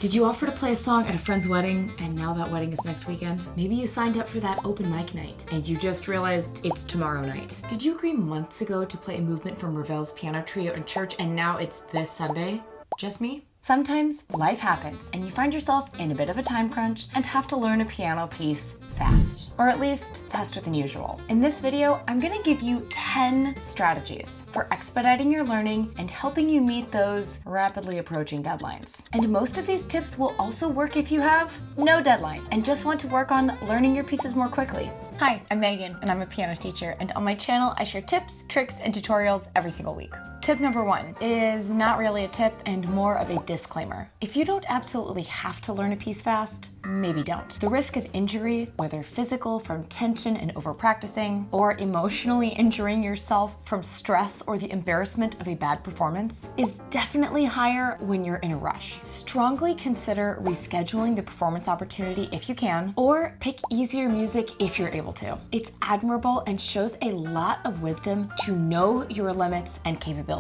Did you offer to play a song at a friend's wedding and now that wedding is next weekend? Maybe you signed up for that open mic night and you just realized it's tomorrow night. Did you agree months ago to play a movement from Ravel's piano trio in church and now it's this Sunday? Just me? Sometimes life happens and you find yourself in a bit of a time crunch and have to learn a piano piece fast, or at least faster than usual. In this video, I'm gonna give you 10 strategies for expediting your learning and helping you meet those rapidly approaching deadlines. And most of these tips will also work if you have no deadline and just want to work on learning your pieces more quickly. Hi, I'm Megan and I'm a piano teacher, and on my channel I share tips, tricks, and tutorials every single week. Tip number 1 is not really a tip and more of a disclaimer. If you don't absolutely have to learn a piece fast, maybe don't. The risk of injury, whether physical from tension and over practicing, or emotionally injuring yourself from stress or the embarrassment of a bad performance, is definitely higher when you're in a rush. Strongly consider rescheduling the performance opportunity if you can, or pick easier music if you're able to. It's admirable and shows a lot of wisdom to know your limits and capabilities.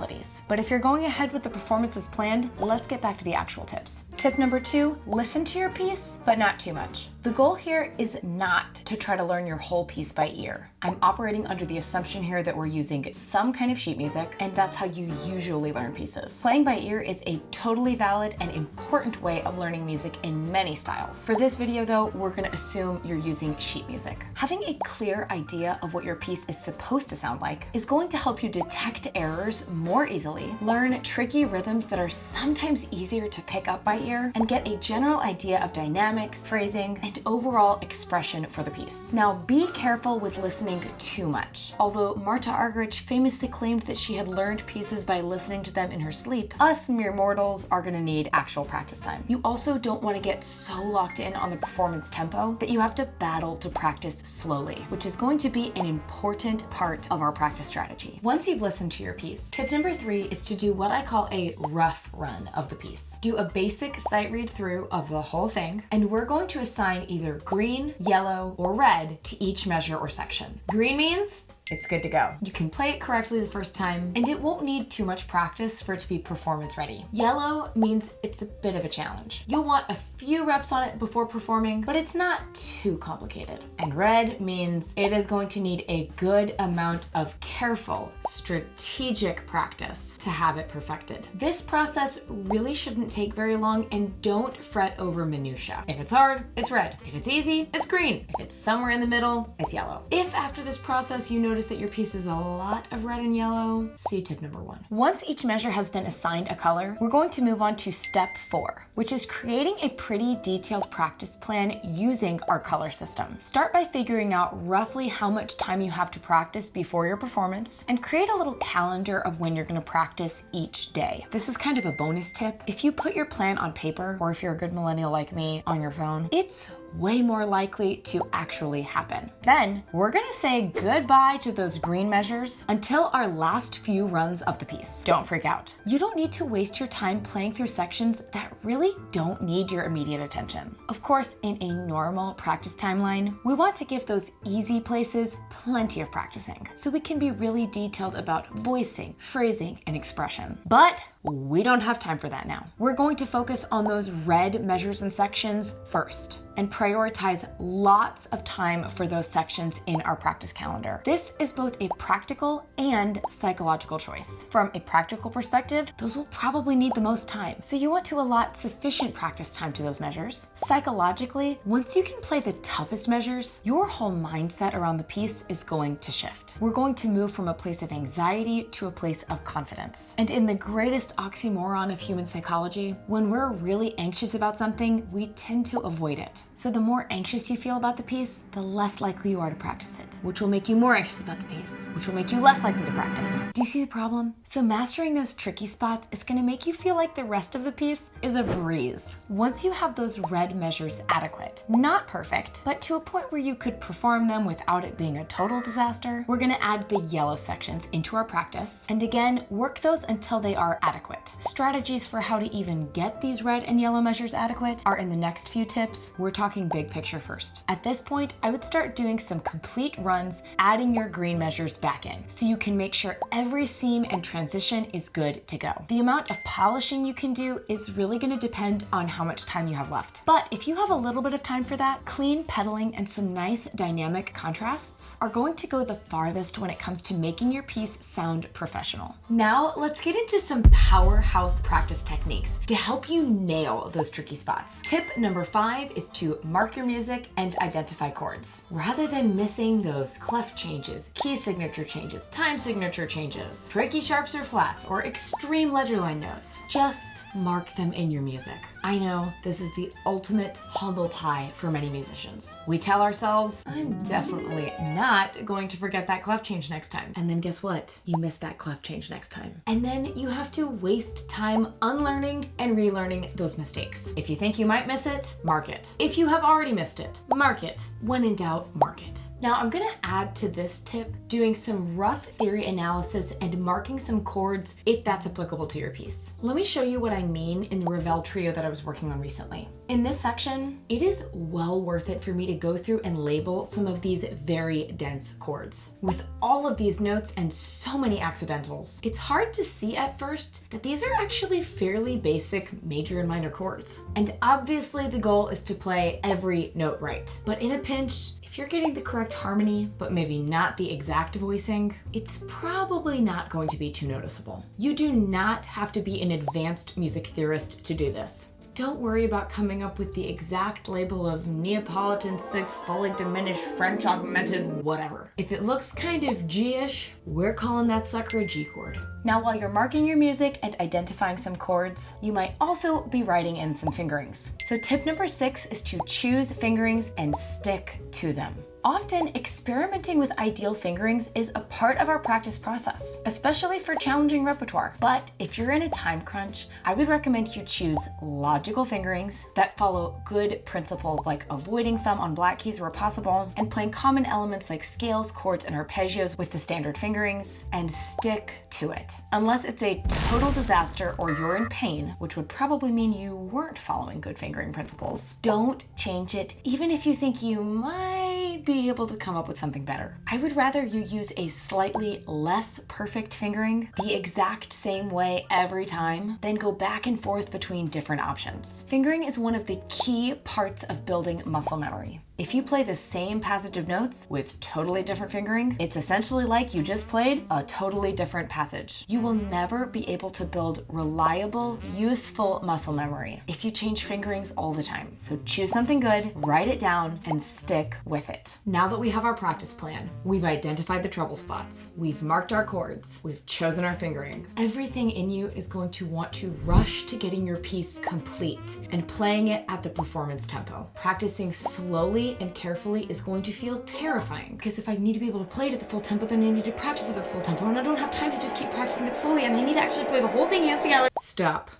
But if you're going ahead with the performance as planned, let's get back to the actual tips. Tip number 2, listen to your piece, but not too much. The goal here is not to try to learn your whole piece by ear. I'm operating under the assumption here that we're using some kind of sheet music, and that's how you usually learn pieces. Playing by ear is a totally valid and important way of learning music in many styles. For this video though, we're gonna assume you're using sheet music. Having a clear idea of what your piece is supposed to sound like is going to help you detect errors more easily, learn tricky rhythms that are sometimes easier to pick up by ear, and get a general idea of dynamics, phrasing, and overall expression for the piece. Now, be careful with listening too much. Although Marta Argerich famously claimed that she had learned pieces by listening to them in her sleep, us mere mortals are gonna need actual practice time. You also don't want to get so locked in on the performance tempo that you have to battle to practice slowly, which is going to be an important part of our practice strategy. Once you've listened to your piece, tip number 3 is to do what I call a rough run of the piece. Do a basic sight read through of the whole thing, and we're going to assign either green, yellow, or red to each measure or section. Green means it's good to go. You can play it correctly the first time, and it won't need too much practice for it to be performance ready. Yellow means it's a bit of a challenge. You'll want a few reps on it before performing, but it's not too complicated. And red means it is going to need a good amount of careful, strategic practice to have it perfected. This process really shouldn't take very long, and don't fret over minutia. If it's hard, it's red. If it's easy, it's green. If it's somewhere in the middle, it's yellow. If after this process you notice that your piece is a lot of red and yellow, see tip number 1. Once each measure has been assigned a color, we're going to move on to step 4, which is creating a pretty detailed practice plan using our color system. Start by figuring out roughly how much time you have to practice before your performance, and create a little calendar of when you're going to practice each day. This is kind of a bonus tip. If you put your plan on paper, or if you're a good millennial like me, on your phone, it's way more likely to actually happen. Then we're gonna say goodbye to those green measures until our last few runs of the piece. Don't freak out. You don't need to waste your time playing through sections that really don't need your immediate attention. Of course, in a normal practice timeline, we want to give those easy places plenty of practicing, so we can be really detailed about voicing, phrasing, and expression. But we don't have time for that now. We're going to focus on those red measures and sections first, and prioritize lots of time for those sections in our practice calendar. This is both a practical and psychological choice. From a practical perspective, those will probably need the most time, so you want to allot sufficient practice time to those measures. Psychologically, once you can play the toughest measures, your whole mindset around the piece is going to shift. We're going to move from a place of anxiety to a place of confidence. And in the greatest oxymoron of human psychology, when we're really anxious about something, we tend to avoid it. So the more anxious you feel about the piece, the less likely you are to practice it, which will make you more anxious about the piece, which will make you less likely to practice. Do you see the problem? So mastering those tricky spots is going to make you feel like the rest of the piece is a breeze. Once you have those red measures adequate, not perfect, but to a point where you could perform them without it being a total disaster, we're going to add the yellow sections into our practice, and again, work those until they are adequate. adequate. Strategies for how to even get these red and yellow measures adequate are in the next few tips. We're talking big picture first. At this point, I would start doing some complete runs, adding your green measures back in, so you can make sure every seam and transition is good to go. The amount of polishing you can do is really going to depend on how much time you have left. But if you have a little bit of time for that, clean pedaling and some nice dynamic contrasts are going to go the farthest when it comes to making your piece sound professional. Now let's get into some powerhouse practice techniques to help you nail those tricky spots. Tip number 5 is to mark your music and identify chords. Rather than missing those clef changes, key signature changes, time signature changes, tricky sharps or flats, or extreme ledger line notes, just mark them in your music. I know this is the ultimate humble pie for many musicians. We tell ourselves, I'm definitely not going to forget that clef change next time. And then guess what? You miss that clef change next time. And then you have to waste time unlearning and relearning those mistakes. If you think you might miss it, mark it. If you have already missed it, mark it. When in doubt, mark it. Now I'm gonna add to this tip doing some rough theory analysis and marking some chords if that's applicable to your piece. Let me show you what I mean in the Ravel trio that I was working on recently. In this section, it is well worth it for me to go through and label some of these very dense chords. With all of these notes and so many accidentals, it's hard to see at first that these are actually fairly basic major and minor chords. And obviously the goal is to play every note right. But in a pinch, if you're getting the correct harmony, but maybe not the exact voicing, it's probably not going to be too noticeable. You do not have to be an advanced music theorist to do this. Don't worry about coming up with the exact label of Neapolitan 6 fully diminished French augmented whatever. If it looks kind of G-ish, we're calling that sucker a G chord. Now, while you're marking your music and identifying some chords, you might also be writing in some fingerings. So tip number 6 is to choose fingerings and stick to them. Often, experimenting with ideal fingerings is a part of our practice process, especially for challenging repertoire. But if you're in a time crunch, I would recommend you choose logical fingerings that follow good principles like avoiding thumb on black keys where possible, and playing common elements like scales, chords, and arpeggios with the standard fingerings, and stick to it. Unless it's a total disaster or you're in pain, which would probably mean you weren't following good fingering principles, don't change it, even if you think you might be able to come up with something better. I would rather you use a slightly less perfect fingering the exact same way every time than go back and forth between different options. Fingering is one of the key parts of building muscle memory. If you play the same passage of notes with totally different fingering, it's essentially like you just played a totally different passage. You will never be able to build reliable, useful muscle memory if you change fingerings all the time. So choose something good, write it down, and stick with it. Now that we have our practice plan, we've identified the trouble spots, we've marked our chords, we've chosen our fingering, everything in you is going to want to rush to getting your piece complete and playing it at the performance tempo. Practicing slowly and carefully is going to feel terrifying, because if I need to be able to play it at the full tempo, then I need to practice it at the full tempo, and I don't have time to just keep practicing it slowly, and I need to actually play the whole thing hands together. Stop.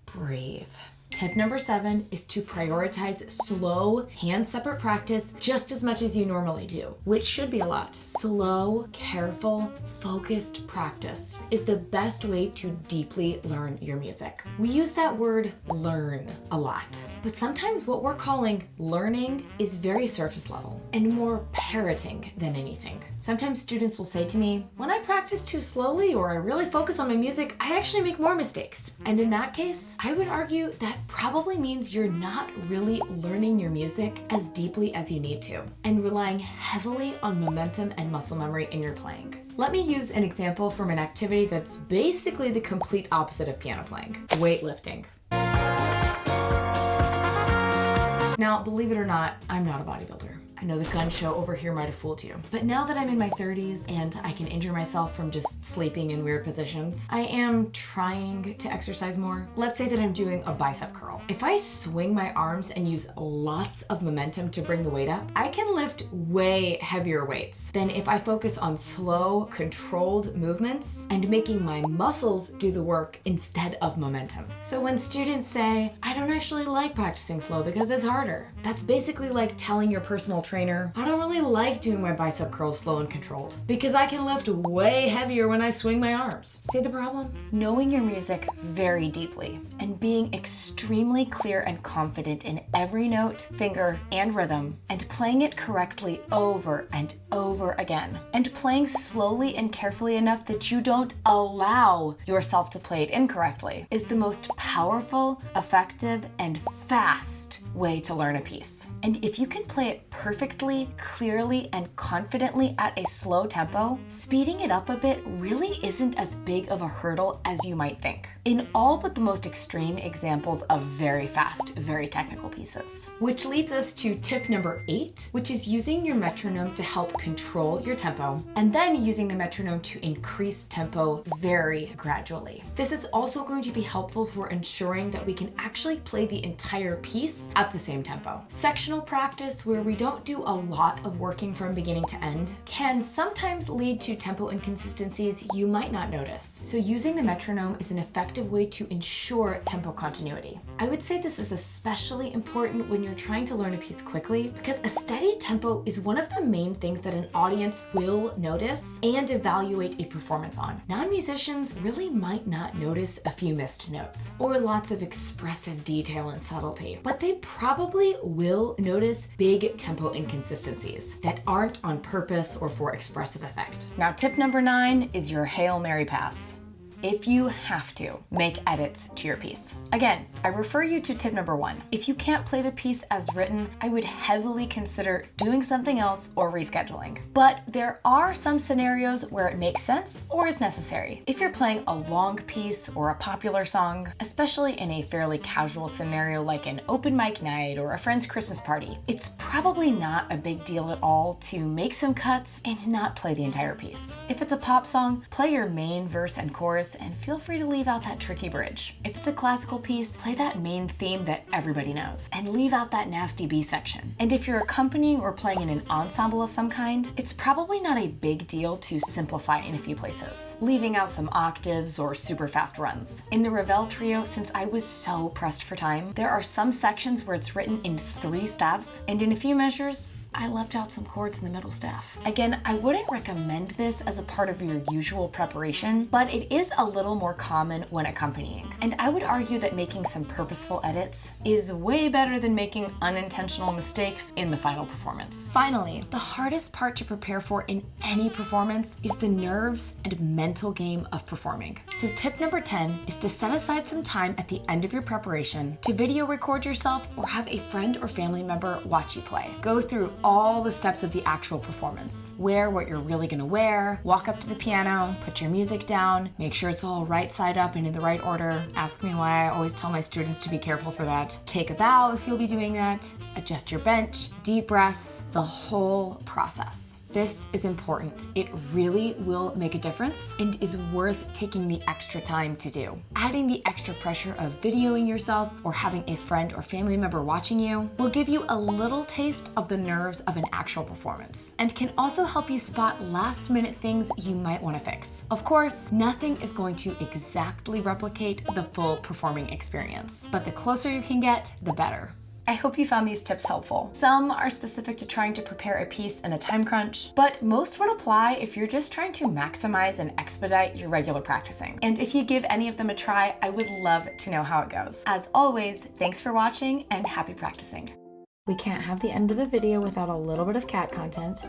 Breathe. Tip number 7 is to prioritize slow, hand-separate practice just as much as you normally do, which should be a lot. Slow, careful, focused practice is the best way to deeply learn your music. We use that word learn a lot, but sometimes what we're calling learning is very surface level and more parroting than anything. Sometimes students will say to me, when I practice too slowly or I really focus on my music, I actually make more mistakes. And in that case, I would argue that probably means you're not really learning your music as deeply as you need to and relying heavily on momentum and muscle memory in your playing. Let me use an example from an activity that's basically the complete opposite of piano playing: weightlifting. Now, believe it or not, I'm not a bodybuilder. I know the gun show over here might have fooled you. But now that I'm in my 30s and I can injure myself from just sleeping in weird positions, I am trying to exercise more. Let's say that I'm doing a bicep curl. If I swing my arms and use lots of momentum to bring the weight up, I can lift way heavier weights than if I focus on slow, controlled movements and making my muscles do the work instead of momentum. So when students say, I don't actually like practicing slow because it's harder, that's basically like telling your personal trainer, I don't really like doing my bicep curls slow and controlled because I can lift way heavier when I swing my arms. See the problem? Knowing your music very deeply and being extremely clear and confident in every note, finger, and rhythm, and playing it correctly over and over again, and playing slowly and carefully enough that you don't allow yourself to play it incorrectly is the most powerful, effective, and fast way to learn a piece. And if you can play it perfectly, clearly, and confidently at a slow tempo, speeding it up a bit really isn't as big of a hurdle as you might think, in all but the most extreme examples of very fast, very technical pieces. Which leads us to tip number 8, which is using your metronome to help control your tempo, and then using the metronome to increase tempo very gradually. This is also going to be helpful for ensuring that we can actually play the entire piece at the same tempo. Sectional practice, where we don't do a lot of working from beginning to end, can sometimes lead to tempo inconsistencies you might not notice. So using the metronome is an effective way to ensure tempo continuity. I would say this is especially important when you're trying to learn a piece quickly, because a steady tempo is one of the main things that an audience will notice and evaluate a performance on. Non-musicians really might not notice a few missed notes or lots of expressive detail and subtlety, but they probably will notice big tempo inconsistencies that aren't on purpose or for expressive effect. Now, tip number 9 is your Hail Mary pass. If you have to, make edits to your piece. Again, I refer you to tip number 1. If you can't play the piece as written, I would heavily consider doing something else or rescheduling. But there are some scenarios where it makes sense or is necessary. If you're playing a long piece or a popular song, especially in a fairly casual scenario like an open mic night or a friend's Christmas party, it's probably not a big deal at all to make some cuts and not play the entire piece. If it's a pop song, play your main verse and chorus and feel free to leave out that tricky bridge. If it's a classical piece, play that main theme that everybody knows and leave out that nasty B section. And if you're accompanying or playing in an ensemble of some kind, it's probably not a big deal to simplify in a few places, leaving out some octaves or super fast runs. In the Ravel trio, since I was so pressed for time, there are some sections where it's written in 3 staffs, and in a few measures, I left out some chords in the middle staff. Again, I wouldn't recommend this as a part of your usual preparation, but it is a little more common when accompanying. And I would argue that making some purposeful edits is way better than making unintentional mistakes in the final performance. Finally, the hardest part to prepare for in any performance is the nerves and mental game of performing. So tip number 10 is to set aside some time at the end of your preparation to video record yourself or have a friend or family member watch you play. Go through all the steps of the actual performance. Wear what you're really gonna wear, walk up to the piano, put your music down, make sure it's all right side up and in the right order. Ask me why I always tell my students to be careful for that. Take a bow if you'll be doing that, adjust your bench, deep breaths, the whole process. This is important. It really will make a difference and is worth taking the extra time to do. Adding the extra pressure of videoing yourself or having a friend or family member watching you will give you a little taste of the nerves of an actual performance and can also help you spot last-minute things you might want to fix. Of course, nothing is going to exactly replicate the full performing experience, but the closer you can get, the better. I hope you found these tips helpful. Some are specific to trying to prepare a piece in a time crunch, but most would apply if you're just trying to maximize and expedite your regular practicing. And if you give any of them a try, I would love to know how it goes. As always, thanks for watching and happy practicing. We can't have the end of a video without a little bit of cat content.